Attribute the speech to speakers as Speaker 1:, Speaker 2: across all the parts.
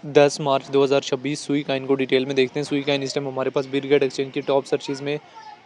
Speaker 1: 10 मार्च 2026 सुई काइन को डिटेल में देखते हैं। सुई काइन इस टाइम हमारे पास बिरगेट एक्सचेंज की टॉप सर्चिज में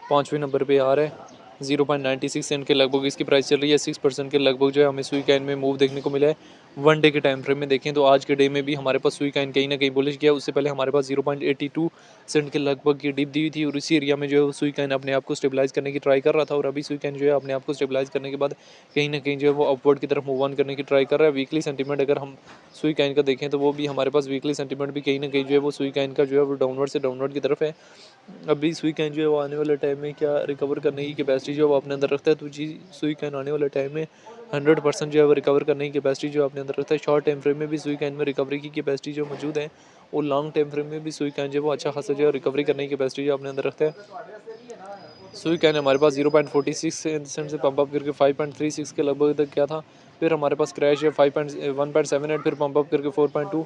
Speaker 1: 5वें नंबर पे आ रहा है। 0.96 सेंट के लगभग इसकी प्राइस चल रही है। 6% के लगभग जो है हमें सुई काइन में मूव देखने को मिला है। 1 डे के टाइम फ्रेम में देखें तो आज के डे में भी हमारे पास सुई काइन कहीं ना कहीं बुलिश गया। उससे पहले हमारे पास 0.82 सेंट के लगभग की डिप दी हुई थी और इसी एरिया में जो है सुई काइन अपने आप को स्टेबलाइज करने की ट्राई कर रहा था और अभी सुई काइन जो है अपने आप को स्टेबलाइज करने के बाद कहीं ना कहीं जो है वो अपवर्ड की तरफ मूव ऑन करने की ट्राई कर रहा है। वीकली सेंटीमेंट अगर हम सुई काइन का देखें तो वो भी हमारे पास वीकली सेंटीमेंट भी कहीं ना कहीं जो है वो सुई काइन का जो है वो डाउनवर्ड से डाउनवर्ड की तरफ है। अभी सुई कैन जो है वो आने वाले टाइम में क्या रिकवर करने की कैपेसिटी जो है वो अपने अंदर रखता है, तो जी सुई कैन आने वाले टाइम में 100% जो है वो रिकवर करने की कैपेसिटी जो अपने अंदर रखता है। शॉर्ट टाइम फ्रेम में भी सुई कैन में रिकवरी की कैपेसिटी जो मौजूद है और लॉन्ग टाइम फ्रेम में भी सुई कैन जो है वो अच्छा खासा जो है रिकवरी करने की कैपेसिटी जो अपने अंदर रखता है। सुई कैन हमारे पास 0.46 सेंट से पंप अप करके 5.36 के लगभग तक क्या था। फिर हमारे पास क्रैश है 1.78, फिर पंप अप करके 4.2,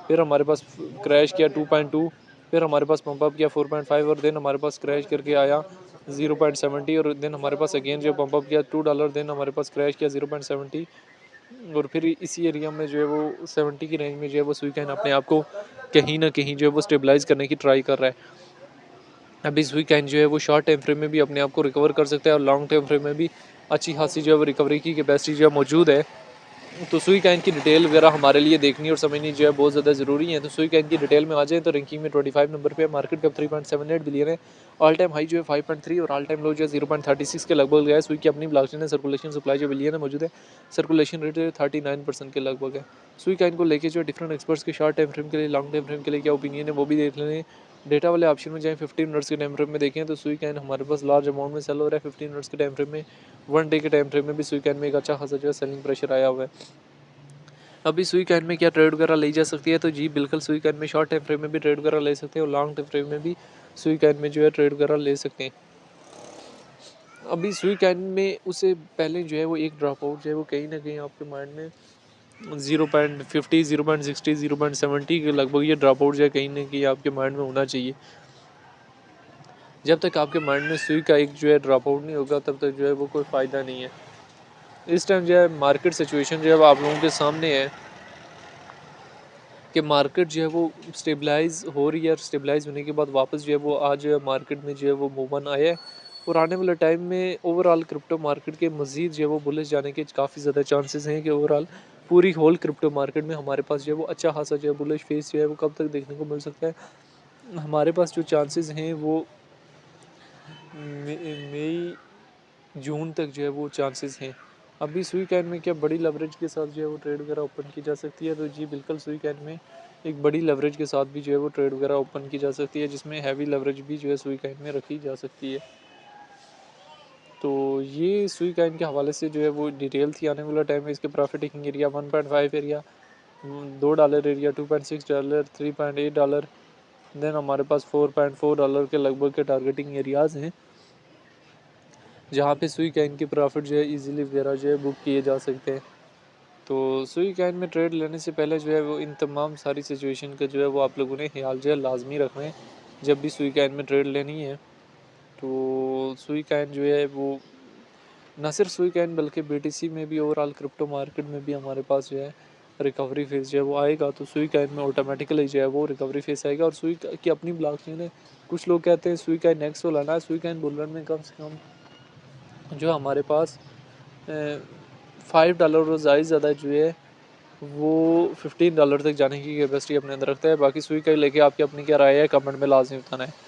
Speaker 1: फिर हमारे पास क्रैश किया 2.2, फिर हमारे पास पंप अप किया 4.5 और देन हमारे पास क्रैश करके आया 0.70 और देन हमारे पास अगेन जो पंप अप किया $2, देन हमारे पास क्रैश किया 0.70 और फिर इसी एरिया में जो है वो 70 की रेंज में जो है वो सुई कैन अपने आप को कहीं ना कहीं जो है वो स्टेबलाइज करने की ट्राई कर रहा है। अभी सुई कैन जो है वो शॉर्ट टाइम फ्रेम में भी अपने आप को रिकवर कर सकता है और लॉन्ग टाइम फ्रेम में भी अच्छी खासी जो है वो रिकवरी की कैपेसिटी जो है मौजूद है। तो सुई कैन की डिटेल वगैरह हमारे लिए देखनी और समझनी जो है बहुत ज़्यादा ज़रूरी है। तो सुई कैन की डिटेल में आ जाए तो रैंकिंग में 25 नंबर पे है, मार्केट कैप 3.78 बिलियन है, ऑल टाइम हाई जो है 5.3 और ऑल टाइम लो जो है 0.36 के लगभग गया है। सुई की अपनी ब्लॉकचेन है, सर्कुलेशन सप्लाई जो बिलियन है मौजूद है, सर्कुलेशन रेट 39% के लगभग है। सुई कैन को लेके जो डिफरेंट एक्सपर्ट्स के शॉर्ट टाइम फ्रेम के लिए, लॉन्ग टाइम फ्रेम के लिए क्या ओपिनियन है वो भी देख लें। डेटा वाले ऑप्शन में जाएँ 15 मिनट्स के टाइम फ्रेम में देखें तो सुई कैन हमारे पास लार्ज अमाउंट में सेल हो रहा है 15 मिनट्स के टाइम फ्रेम में। 1 डे के टाइम फ्रेम में भी सुई कैन में एक अच्छा खासा जो है सेलिंग प्रेशर आया हुआ है। अभी सुई कैन में क्या ट्रेड वगैरह ली जा सकती है, तो जी बिल्कुल सुई कैन में शॉर्ट टाइम फ्रेम में भी ट्रेड वगैरह ले सकते हैं और लॉन्ग टाइम फ्रेम में भी सुई कैन में जो है ट्रेड वगैरह ले सकते हैं। अभी सुई कैन में उससे पहले जो है वो एक ड्रॉप आउट जो है वो कहीं ना कहीं आपके माइंड में 0.50, 0.60, 0.70 के लगभग ये ड्रॉप आउट जो है कहीं ना कहीं आपके माइंड में होना चाहिए। जब तक आपके माइंड में सुई का एक जो है ड्रॉप आउट नहीं होगा तब तक जो है वो कोई फ़ायदा नहीं है। इस टाइम जो है मार्केट सिचुएशन जो है वो आप लोगों के सामने है कि मार्केट जो है वो स्टेबलाइज़ हो रही है और स्टेबलाइज़ होने के बाद वापस जो है वो आज मार्केट में जो है वो मूव ऑन आया है और आने वाले टाइम में ओवरऑल क्रिप्टो मार्केट के मज़ीद जो है वो बुलिश जाने के काफ़ी ज़्यादा चांसेस हैं कि ओवरऑल पूरी होल क्रिप्टो मार्केट में हमारे पास जो है वो अच्छा खासा जो है बुलिश फेस जो है वो कब तक देखने को मिल सकता है। हमारे पास जो चांसेस हैं वो मई जून तक जो है वो चांसेस हैं। अभी सुई कैन में क्या बड़ी लवरेज के साथ जो है वो ट्रेड वगैरह ओपन की जा सकती है, तो जी बिल्कुल सुई कैन में एक बड़ी लवरेज के साथ भी जो है वो ट्रेड वगैरह ओपन की जा सकती है, जिसमें हैवी लवरेज भी जो है सुई कैन में रखी जा सकती है। तो ये सुई कैन के हवाले से जो है वो डिटेल थी। आने वाला टाइम में इसके profiting area 1.5 area, $2 area, $2.6, $3.8, then हमारे पास $4.4 के लगभग के टारगेटिंग एरियाज़ हैं जहाँ पे सुई कैन के प्रॉफिट जो है इजीली वगैरह जो है बुक किए जा सकते हैं। तो सुई कैन में ट्रेड लेने से पहले जो है वो इन तमाम सारी सिचुएशन का जो है वो आप लोगों ने ख्याल जो है लाजमी रखना है जब भी सुई कैन में ट्रेड लेनी है। तो सुई कैन जो है वो ना सिर्फ सुई कैन बल्कि BTC में भी ओवरऑल क्रिप्टो मार्केट में भी हमारे पास जो है रिकवरी फेस जो है वो आएगा, तो सुई कैन में ऑटोमेटिकली जो है वो रिकवरी फेस आएगा और सुई की अपनी ब्लॉकचेन है। कुछ लोग कहते हैं सुई कैन नेक्स्ट वाला ना, सुई कैन बुल रन में कम से कम जो हमारे पास $5 और ज़्यादा जो है वो $15 तक जाने की कैपेसिटी अपने अंदर रखता है। बाकी सुई का लेके आपकी अपनी क्या राय है कमेंट में लाजमी बताना है।